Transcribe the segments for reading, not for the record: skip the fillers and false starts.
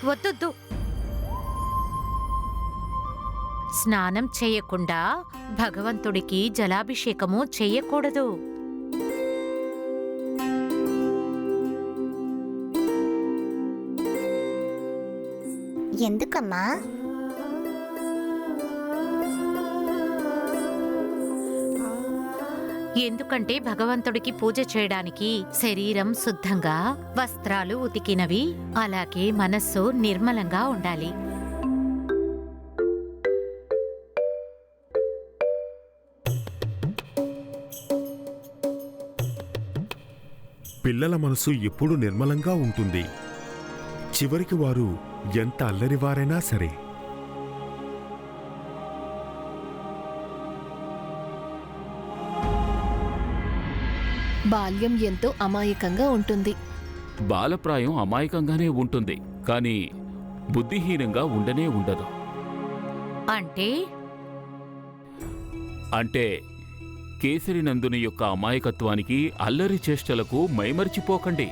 వద్దొద్దు. స్నానం చేయకుండా భగవంతుడికి జలాభిషేకము చెయ్యకూడదు. ఎందుకమ్మా? ఎందుకంటే భగవంతుడికి పూజ చేయడానికి శరీరం శుద్ధంగా, వస్త్రాలు ఉతికినవి, అలాగే మనస్సు నిర్మలంగా ఉండాలి. పిల్లల మనసు ఎప్పుడూ నిర్మలంగా ఉంటుంది. చివరికి వారు ఎంత అల్లరివారైనా సరే. బాల్యం ఎంతో అమాయకంగా ఉంటుంది. బాలప్రాయం అమాయకంగానే ఉంటుంది, కానీ బుద్ధిహీనంగా ఉండనే ఉండదు. అంటే కేసరినందుని యొక్క అమాయకత్వానికి, అల్లరి చేష్టలకు మైమరిచిపోకండి.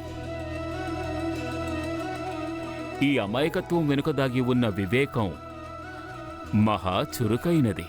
ఈ అమాయకత్వం వెనుక దాగి ఉన్న వివేకం మహా చురుకైనది.